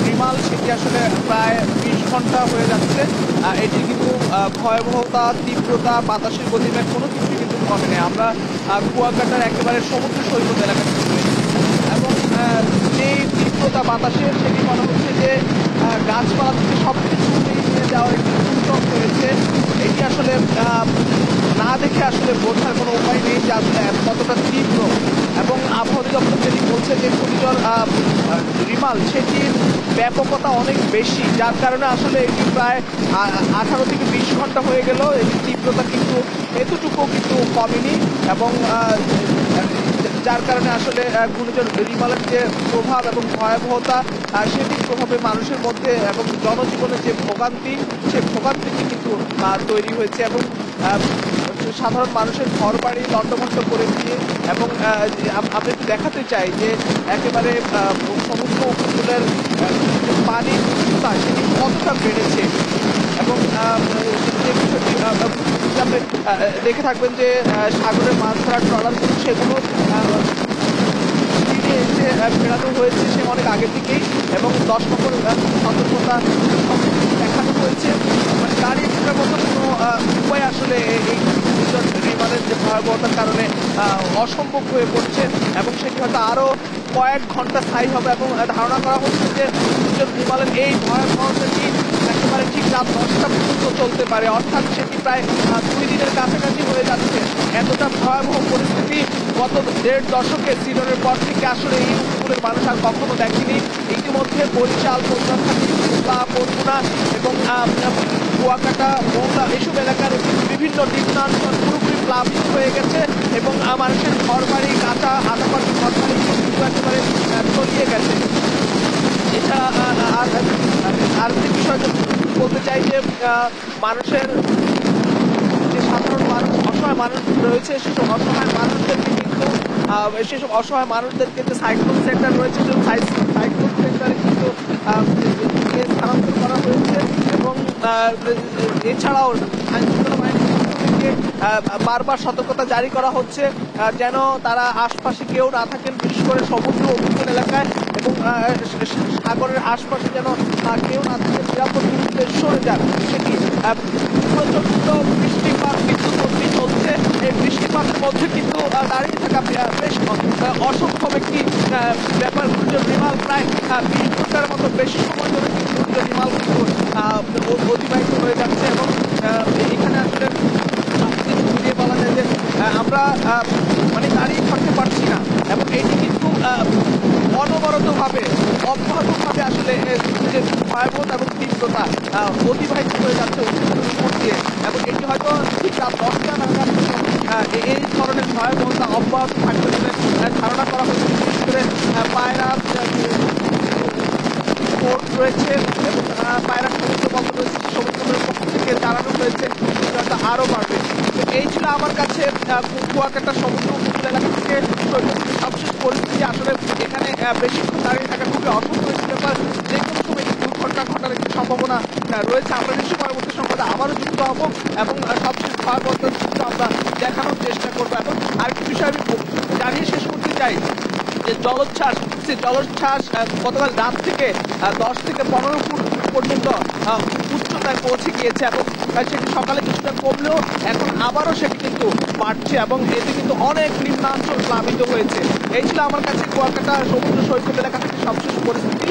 Remal সেটি আসলে প্রায় 20 ঘন্টা হয়ে যাচ্ছে। এটি কিন্তু ভয়াবহতা, তীব্রতা, বাতাসের গতিবেগ কোনো কিছুই কিন্তু কমেনি। আমরা কুয়াকাটার একেবারে সমুদ্র সৈকত এলাকা থেকে রয়েছি এবং যেই তীব্রতা বাতাসের সেটি মনে হচ্ছে যে গাছপালা থেকে সব কিছু নিয়ে যাওয়ার একটি দুর্যোগ হয়েছে। এটি আসলে না দেখে আসলে বোঝার কোনো উপায় নেই যে আসলে কতটা তীব্র। এবং আবহাওয়া অধিদপ্তর যেটি বলছে যে ঘূর্ণিঝড় রিমাল সেটির ব্যাপকতা অনেক বেশি, যার কারণে আসলে এটি প্রায় 18 থেকে 20 ঘন্টা হয়ে গেল। এটির তীব্রতা কিন্তু এতটুকু কিন্তু কমেনি এবং যার কারণে আসলে ঘূর্ণিঝড় রিমালের যে প্রভাব এবং ভয়াবহতা সেটির প্রভাবে মানুষের মধ্যে এবং জনজীবনের যে ভোগান্তি, সে ভোগান্তিটি কিন্তু তৈরি হয়েছে এবং সাধারণ মানুষের ঘর বাড়ি লণ্ডভণ্ড করে দিয়ে এবং আমরা একটু দেখাতে চাই যে একেবারে সমুদ্র উপকূলের যে পানির উচ্চতা সেটি কতটা বেড়েছে এবং যে বিষয়টি আপনি দেখে থাকবেন যে সাগরে মাছ ধরার ট্রলারগুলো সেগুলো এসে ফেরানো হয়েছে সে অনেক আগে থেকেই এবং 10 নম্বর সতর্কতা দেখানো হয়েছে। মানে দাঁড়িয়ে থাকার মতো কোনো উপায় আসলে এই রিমালের যে ভয়াবহতার কারণে অসম্ভব হয়ে পড়ছে এবং সেটি হয়তো আরও কয়েক ঘন্টা স্থায়ী হবে এবং ধারণা করা হচ্ছে যে রিমালের এই ভয়াবহতাটি একেবারে ঠিক রাত 10টা পর্যন্ত চলতে পারে, অর্থাৎ সেটি প্রায় 2 দিনের কাছাকাছি হয়ে যাচ্ছে। এতটা ভয়াবহ পরিস্থিতি গত 1.5 দশকে সিডনের পর থেকে আসলে এই উপকূলের মানুষ আর কখনো দেখেনি। ইতিমধ্যে বরিশাল, পটুয়াখালী, বরগুনা এবং কুয়াকাটা, মংলা এসব এলাকার বিভিন্ন নিম্নাঞ্চল পুরোপুরি প্লাবিত হয়ে গেছে এবং মানুষের ঘর বাড়ি কাঁচা আধাপাত ঘর বাড়ি কিন্তু একেবারে তলিয়ে গেছে। এছাড়া আরেকটি বিষয় বলতে চাই যে মানুষের যে সাধারণ মানুষ, অসহায় মানুষ রয়েছে সেসব অসহায় মানুষদেরকে কিন্তু সেসব অসহায় মানুষদেরকে যে সাইক্লোন সেন্টার রয়েছে সেই সাইক্লোন সেন্টারে কিন্তু স্থানান্তর করা হয়েছে এবং এছাড়াও আইনশৃঙ্খলা বাহিনীর পক্ষ থেকে বারবার সতর্কতা জারি করা হচ্ছে যেন তারা আশপাশে কেউ না থাকেন, বিশেষ করে সমুদ্র উপকূল এলাকায় এবং সাগরের আশপাশে যেন কেউ না থাকেন, নিরাপদ দূরত্বে সরে যান। সেটি প্রচন্ড বৃষ্টিপাত বিদ্যুৎ বৃষ্টি চলছে। এই বৃষ্টিপাতের মধ্যে কিন্তু দাঁড়িয়ে থাকা বেশ অসম্ভব একটি ব্যাপার। ঘূর্ণিঝড় রিমাল প্রায় 20 ঘন্টার মতো বেশি সময় ধরে কিন্তু ঘূর্ণিঝড় রিমাল কিন্তু অতিবাহিত হয়ে যাচ্ছে এবং এখানে আসলে ঘুরিয়ে বলা যায় যে আমরা মানে দাঁড়িয়ে থাকতে পারছি না এবং এটি কিন্তু অনবরতভাবে অব্যাহতভাবে আসলে যে ভয়াবহতা এবং তীব্রতা অতিবাহিত হয়ে যাচ্ছে উপকূলের উপর দিয়ে এবং এটি হয়তো ঠিক রাত 10টা নাগাদ এই ধরনের ভয়াবহতা অব্যাহত থাকবে বলে ধারণা করা হচ্ছে। বিশেষ করে পায়রা পোর্ট রয়েছে এবং পায়রা সমুদ্র বন্দর রয়েছে, সমুদ্রের পক্ষ থেকে জানানো হয়েছে হয়তো আরও বাড়বে। তো এই ছিল আমার কাছে কুয়াকাটা সমুদ্র উপকূল এলাকা থেকে সবশেষ পরিস্থিতি। আসলে এখানে বেশিক্ষণ দাঁড়িয়ে থাকা খুবই অসম্ভব একটি ব্যাপার। যে কোনো সময় দুর্ঘটনা ঘটার একটি সম্ভাবনা রয়েছে। আমরা নিশ্চয়ই পরবর্তী সংবাদে আবারও যুক্ত হব এবং সবশেষ ভয়াবহতা আমরা দেখানোর চেষ্টা করবো। এবং আরেকটি বিষয় আমি জানিয়ে শেষ করতে চাই যে জলোচ্ছ্বাস গতকাল রাত থেকে 10 থেকে 15 ফুট পর্যন্ত উচ্চতায় পৌঁছে গিয়েছে এবং সেটি সকালে কিছুটা কমলেও এখন আবারও সেটি কিন্তু বাড়ছে এবং এতে কিন্তু অনেক নিম্নাঞ্চল প্লাবিত হয়েছে। এই ছিল আমার কাছে কুয়াকাটা সমুদ্র সৈকত এলাকা থেকে সবশেষ পরিস্থিতি।